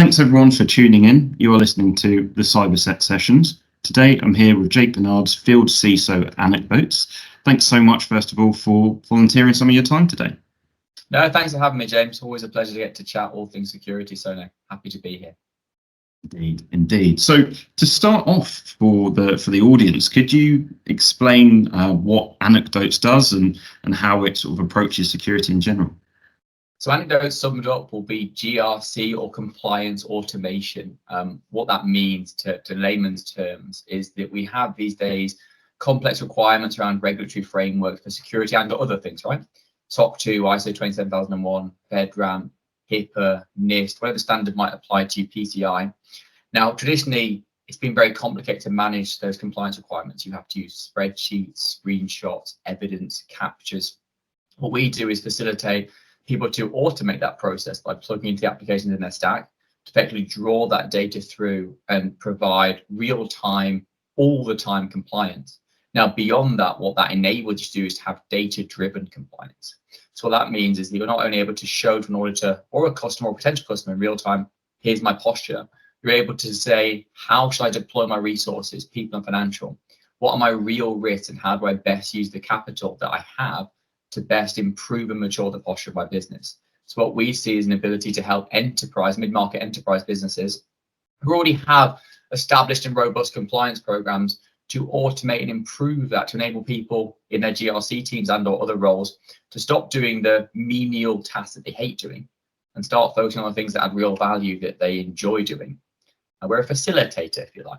Thanks everyone for tuning in. You are listening to the CyberSec sessions. Today I'm here with Jake Bernard's Field CISO anecdotes. Thanks so much, first of all, for volunteering some of your time today. No, thanks for having me, James. Always a pleasure to get to chat all things security. So no, happy to be here. Indeed. So to start off for the audience, could you explain what anecdotes does and how it sort of approaches security in general? So anecdotes summed up will be GRC or compliance automation. What that means to layman's terms is that we have these days complex requirements around regulatory frameworks for security and other things, right? SOC 2, ISO 27001, FedRAMP, HIPAA, NIST, whatever standard might apply to PCI. Now, traditionally, it's been very complicated to manage those compliance requirements. You have to use spreadsheets, screenshots, evidence, captures. What we do is facilitate people to automate that process by plugging into the applications in their stack, to effectively draw that data through and provide real-time, all-the-time compliance. Now, beyond that, what that enables you to do is to have data-driven compliance. So what that means is that you're not only able to show to an auditor or a customer or potential customer in real time, here's my posture. You're able to say, how should I deploy my resources, people and financial? What are my real risks and how do I best use the capital that I have to best improve and mature the posture of my business? So what we see is an ability to help enterprise, mid-market enterprise businesses who already have established and robust compliance programs to automate and improve that, to enable people in their GRC teams and or other roles to stop doing the menial tasks that they hate doing and start focusing on the things that add real value that they enjoy doing. And we're a facilitator, if you like.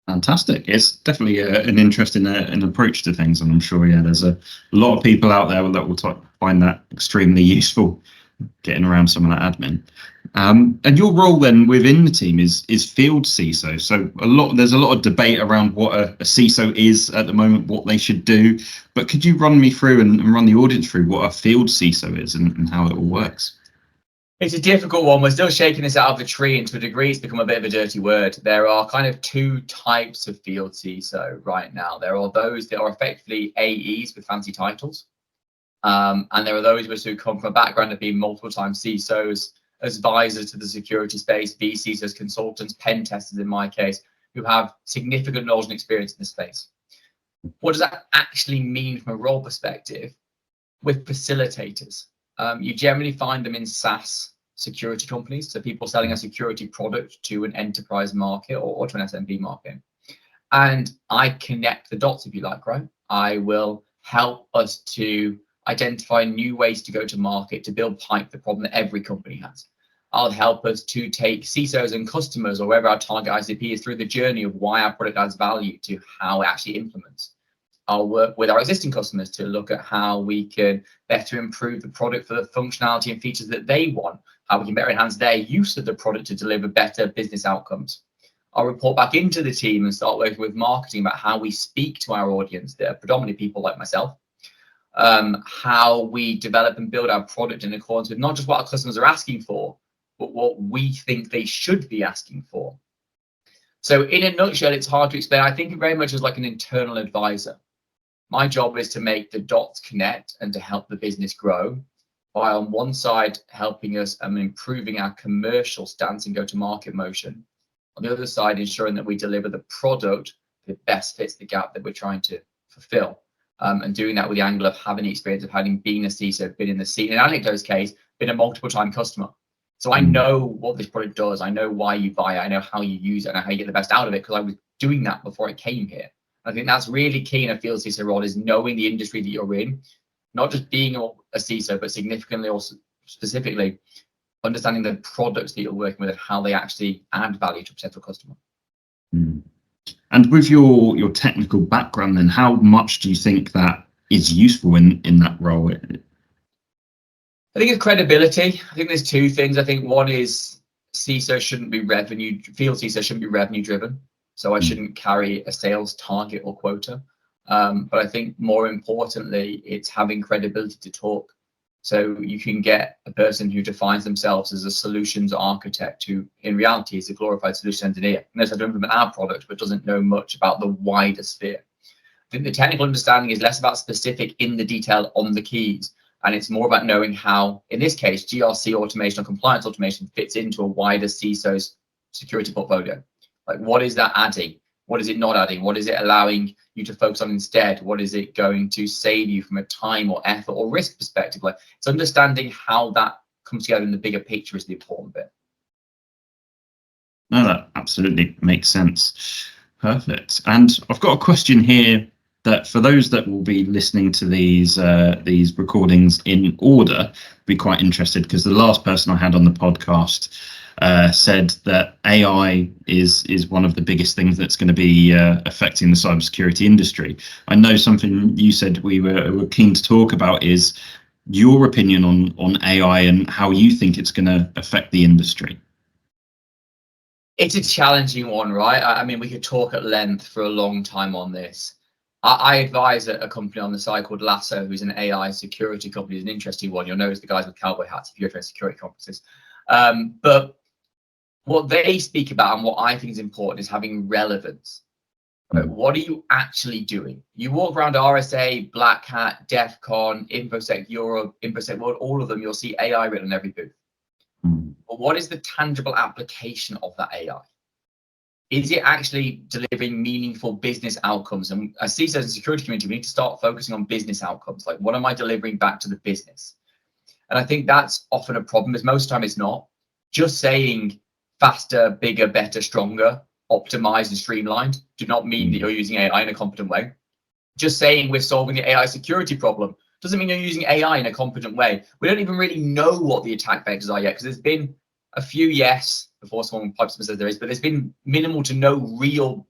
Fantastic. It's definitely an interesting an approach to things, and I'm sure there's a lot of people out there that will find that extremely useful, getting around some of that admin. And your role then within the team is Field CISO. So there's a lot of debate around what a CISO is at the moment, what they should do. But could you run me through and run the audience through what a Field CISO is and how it all works? It's a difficult one. We're still shaking this out of the tree, and to a degree, it's become a bit of a dirty word. There are kind of two types of Field CISO right now. There are those that are effectively AEs with fancy titles. And there are those of us who come from a background of being multiple time CISOs, advisors to the security space, VCISOs, consultants, pen testers in my case, who have significant knowledge and experience in this space. What does that actually mean from a role perspective? With facilitators. You generally find them in SaaS security companies, so people selling a security product to an enterprise market or to an SMB market. And I connect the dots, if you like, right? I will help us to identify new ways to go to market, to build pipe, the problem that every company has. I'll help us to take CISOs and customers or wherever our target ICP is through the journey of why our product adds value to how it actually implements. I'll work with our existing customers to look at how we can better improve the product for the functionality and features that they want, how we can better enhance their use of the product to deliver better business outcomes. I'll report back into the team and start working with marketing about how we speak to our audience, that are predominantly people like myself, how we develop and build our product in accordance with not just what our customers are asking for, but what we think they should be asking for. So in a nutshell, it's hard to explain. I think very much as like an internal advisor. My job is to make the dots connect and to help the business grow, while on one side helping us and improving our commercial stance and go-to-market motion. On the other side, ensuring that we deliver the product that best fits the gap that we're trying to fulfill. And doing that with the angle of having the experience of having been a CISO, been in the seat, in Anecdote's case, been a multiple time customer. So I know what this product does. I know why you buy it. I know how you use it and how you get the best out of it, because I was doing that before I came here. I think that's really key in a Field CISO role, is knowing the industry that you're in, not just being a CISO, but significantly also specifically understanding the products that you're working with and how they actually add value to a potential customer. And with your technical background, then how much do you think that is useful in that role? I think it's credibility. I think there's two things. I think one is Field CISO shouldn't be revenue driven. So I shouldn't carry a sales target or quota. But I think more importantly, it's having credibility to talk. So you can get a person who defines themselves as a solutions architect who in reality is a glorified solution engineer, knows how to implement our product, but doesn't know much about the wider sphere. I think the technical understanding is less about specific in the detail on the keys, And it's more about knowing how, in this case, GRC automation or compliance automation fits into a wider CISO's security portfolio. Like, what is that adding? What is it not adding? What is it allowing you to focus on instead? What is it going to save you from a time or effort or risk perspective? Like, it's understanding how that comes together in the bigger picture is the important bit. No, that absolutely makes sense. Perfect. And I've got a question here that for those that will be listening to these recordings in order, be quite interested, because the last person I had on the podcast said that AI is one of the biggest things that's going to be affecting the cybersecurity industry. I know something you said we were keen to talk about is your opinion on AI and how you think it's going to affect the industry. It's a challenging one, right? I mean, we could talk at length for a long time on this. I advise a company on the side called Lasso, who's an AI security company. It's an interesting one. You'll notice the guys with cowboy hats if you're at security conferences. But what they speak about and what I think is important is having relevance. What are you actually doing? You walk around RSA, Black Hat, DEF CON, InfoSec Europe, InfoSec World, all of them, you'll see AI written on every booth. But what is the tangible application of that AI? Is it actually delivering meaningful business outcomes? And as CISOs and security community, we need to start focusing on business outcomes. Like, what am I delivering back to the business? And I think that's often a problem, is most of the time it's not. Just saying faster, bigger, better, stronger, optimized and streamlined do not mean that you're using AI in a competent way. Just saying we're solving the AI security problem doesn't mean you're using AI in a competent way. We don't even really know what the attack vectors are yet, because there's been a few, yes, before someone pipes up and says there is, but there's been minimal to no real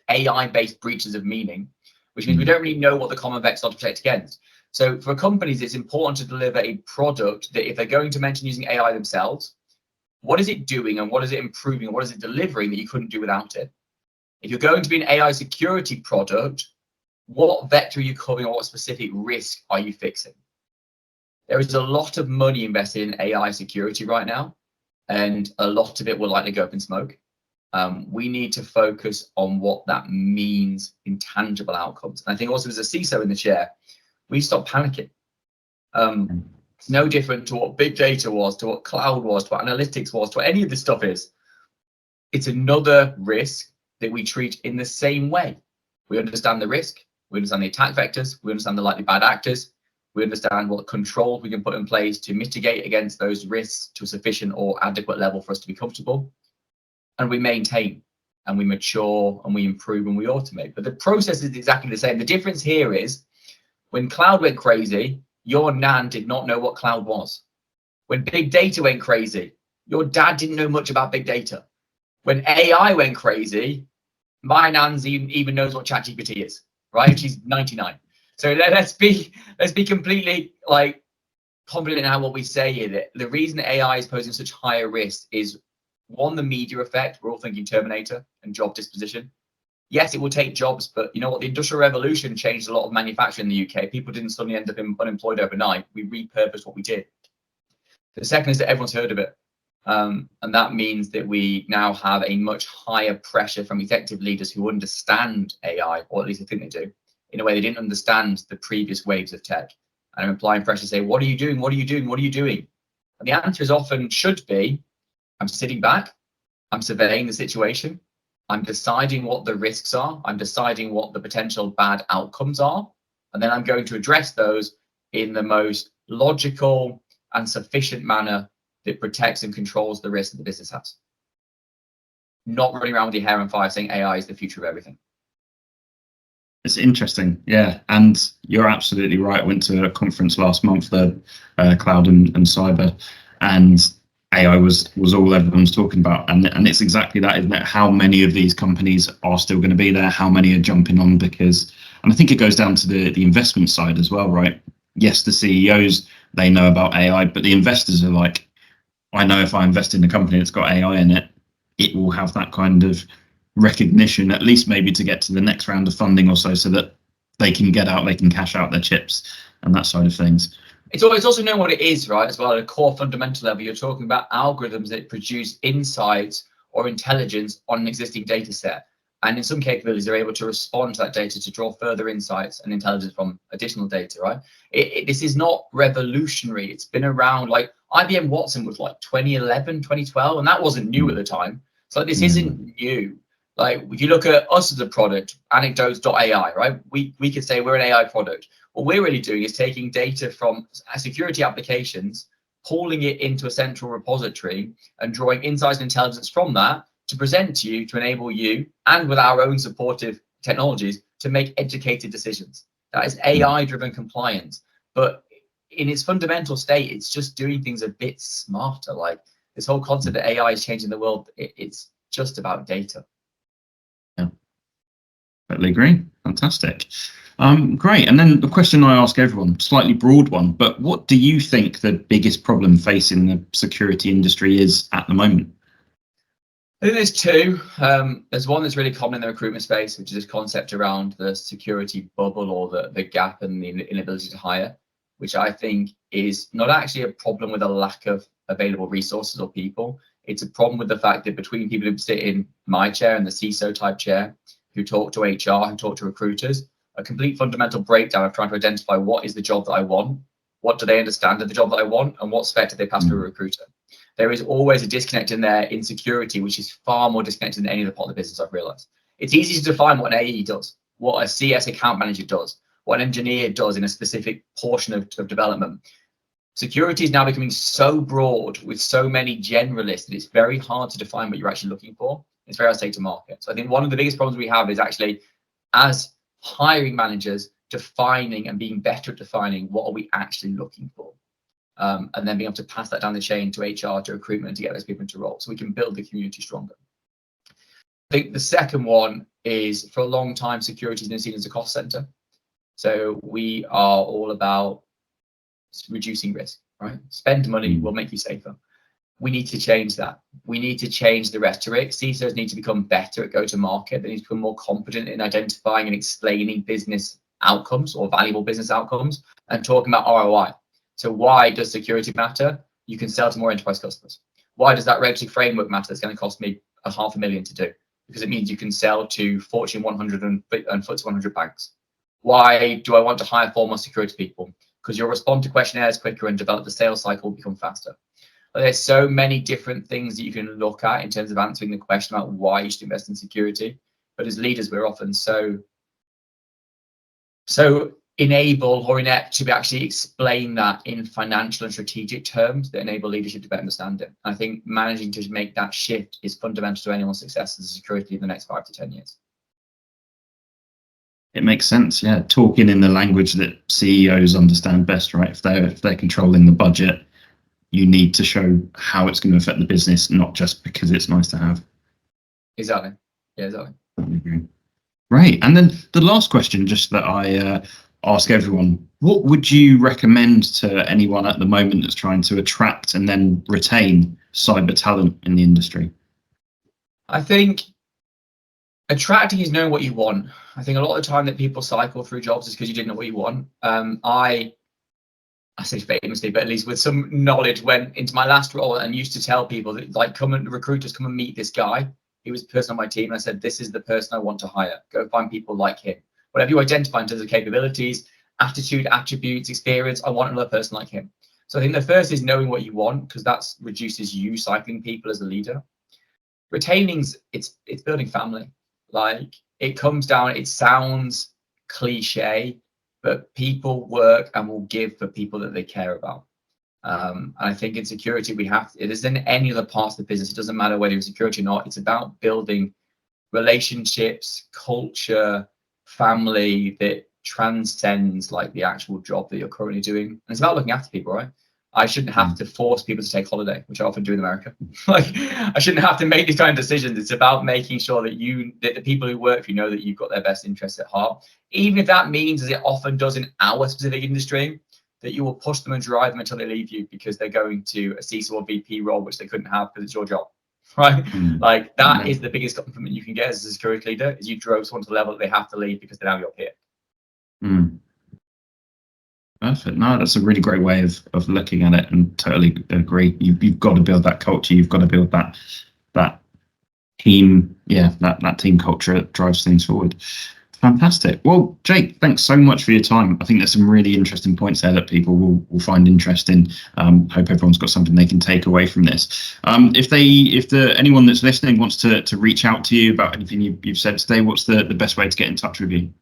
AI-based breaches of meaning, which means we don't really know what the common vectors are to protect against. So for companies, it's important to deliver a product that if they're going to mention using AI themselves, what is it doing and what is it improving and what is it delivering that you couldn't do without it? If you're going to be an AI security product, what vector are you covering or what specific risk are you fixing? There is a lot of money invested in AI security right now, and a lot of it will likely go up in smoke. We need to focus on what that means in tangible outcomes. And I think also as a CISO in the chair, we stop panicking. It's no different to what big data was, to what cloud was, to what analytics was, to what any of this stuff is. It's another risk that we treat in the same way. We understand the risk, we understand the attack vectors, we understand the likely bad actors, we understand what controls we can put in place to mitigate against those risks to a sufficient or adequate level for us to be comfortable. And we maintain and we mature and we improve and we automate. But the process is exactly the same. The difference here is when cloud went crazy, your nan did not know what cloud was. When big data went crazy, your dad didn't know much about big data. When AI went crazy, my nan's even knows what ChatGPT is, right? She's 99. So let's be completely like confident in what we say here. That the reason AI is posing such higher risk is, one, the media effect. We're all thinking Terminator and job disposition. Yes, it will take jobs, but you know what? The Industrial Revolution changed a lot of manufacturing in the UK. People didn't suddenly end up unemployed overnight. We repurposed what we did. The second is that everyone's heard of it. And that means that we now have a much higher pressure from executive leaders who understand AI, or at least I think they do, in a way they didn't understand the previous waves of tech. And I'm applying pressure to say, what are you doing? What are you doing? What are you doing? And the answer is often should be, I'm sitting back, I'm surveying the situation, I'm deciding what the risks are, I'm deciding what the potential bad outcomes are, and then I'm going to address those in the most logical and sufficient manner that protects and controls the risk that the business has. Not running around with your hair on fire saying AI is the future of everything. It's interesting, yeah, and you're absolutely right. I went to a conference last month, the Cloud and Cyber, and AI was all everyone's talking about, and it's exactly that, isn't it? How many of these companies are still going to be there? How many are jumping on? Because, and I think it goes down to the investment side as well, right? Yes, the CEOs, they know about AI, but the investors are like, I know if I invest in a company that's got AI in it, it will have that kind of recognition, at least maybe to get to the next round of funding or so that they can get out, they can cash out their chips and that side of things. It's also knowing what it is, right? As well, at a core fundamental level, you're talking about algorithms that produce insights or intelligence on an existing data set. And in some capabilities, they're able to respond to that data to draw further insights and intelligence from additional data, right? This is not revolutionary. It's been around, like IBM Watson was like 2011, 2012, and that wasn't new at the time. So this isn't new. Like if you look at us as a product, anecdotes.ai, right? We could say we're an AI product. What we're really doing is taking data from security applications, pulling it into a central repository and drawing insights and intelligence from that to present to you, to enable you, and with our own supportive technologies, to make educated decisions. That is AI-driven compliance. But in its fundamental state, it's just doing things a bit smarter. Like this whole concept that AI is changing the world, it's just about data. Yeah, totally agree. Fantastic. Great. And then the question I ask everyone, slightly broad one, but what do you think the biggest problem facing the security industry is at the moment? I think there's two. There's one that's really common in the recruitment space, which is this concept around the security bubble or the gap and the inability to hire, which I think is not actually a problem with a lack of available resources or people. It's a problem with the fact that between people who sit in my chair and the CISO type chair, who talk to HR, who talk to recruiters, a complete fundamental breakdown of trying to identify what is the job that I want, what do they understand of the job that I want, and what spec do they pass to a recruiter. There is always a disconnect in their insecurity, which is far more disconnected than any other part of the business, I've realized. It's easy to define what an AE does, what a CS account manager does, what an engineer does in a specific portion of development. Security is now becoming so broad with so many generalists that it's very hard to define what you're actually looking for. It's very hard to take to market. So I think one of the biggest problems we have is actually, as hiring managers, defining and being better at defining what are we actually looking for. And then being able to pass that down the chain to HR, to recruitment, to get those people into roles, so we can build the community stronger. I think the second one is, for a long time, security has been seen as a cost center. So we are all about reducing risk, right? Spend money will make you safer. We need to change that. We need to change the rhetoric. CISOs need to become better at go-to-market. They need to become more competent in identifying and explaining business outcomes or valuable business outcomes and talking about ROI. So why does security matter? You can sell to more enterprise customers. Why does that regulatory framework matter? It's going to cost me $500,000 to do, because it means you can sell to Fortune 100 and FTSE 100 banks. Why do I want to hire 4 more security people? Because you'll respond to questionnaires quicker and develop the sales cycle become faster. But there's so many different things that you can look at in terms of answering the question about why you should invest in security. But as leaders, we're often so enable or inept to actually explain that in financial and strategic terms that enable leadership to better understand it. I think managing to make that shift is fundamental to anyone's success as a security in the next 5 to 10 years. It makes sense, yeah. Talking in the language that CEOs understand best, right? If they're controlling the budget, you need to show how it's going to affect the business, not just because it's nice to have. Exactly. Yeah, exactly. Right. And then the last question, just that I ask everyone, what would you recommend to anyone at the moment that's trying to attract and then retain cyber talent in the industry? I think attracting is knowing what you want. I think a lot of the time that people cycle through jobs is because you didn't know what you want. I say famously, but at least with some knowledge, went into my last role and used to tell people that, like, recruiters, come and meet this guy. He was a person on my team. And I said, this is the person I want to hire. Go find people like him. Whatever you identify in terms of capabilities, attitude, attributes, experience, I want another person like him. So I think the first is knowing what you want, because that reduces you cycling people as a leader. Retaining's, it's building family. Like, it comes down, it sounds cliche, but people work and will give for people that they care about. And I think in security, it is in any other parts of the business. It doesn't matter whether you're security or not. It's about building relationships, culture, family that transcends like the actual job that you're currently doing. And it's about looking after people, right? I shouldn't have to force people to take holiday, which I often do in America. Like, I shouldn't have to make these kind of decisions. It's about making sure that the people who work for you know that you've got their best interests at heart, even if that means, as it often does in our specific industry, that you will push them and drive them until they leave you because they're going to a CISO or VP role, which they couldn't have because it's your job, right? Like, that is the biggest compliment you can get as a security leader, is you drove someone to the level that they have to leave because they're now your peer. Perfect. No, that's a really great way of looking at it, and totally agree. You've got to build that culture. You've got to build that team, that team culture drives things forward. Fantastic. Well, Jake, thanks so much for your time. I think there's some really interesting points there that people will find interesting. Hope everyone's got something they can take away from this. If anyone that's listening wants to reach out to you about anything you've said today, what's the best way to get in touch with you?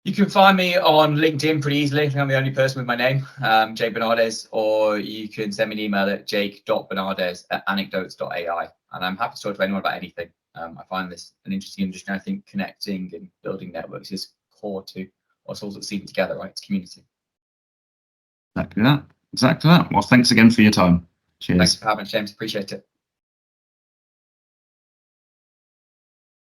You can find me on LinkedIn pretty easily. I think I'm the only person with my name, Jake Bernardes, or you can send me an email at jake.bernardes@anecdotes.ai. And I'm happy to talk to anyone about anything. I find this an interesting industry. I think connecting and building networks is core to what's all that's seen together, right? It's community. Exactly that. Well, thanks again for your time. Cheers. Thanks for having us, James. Appreciate it.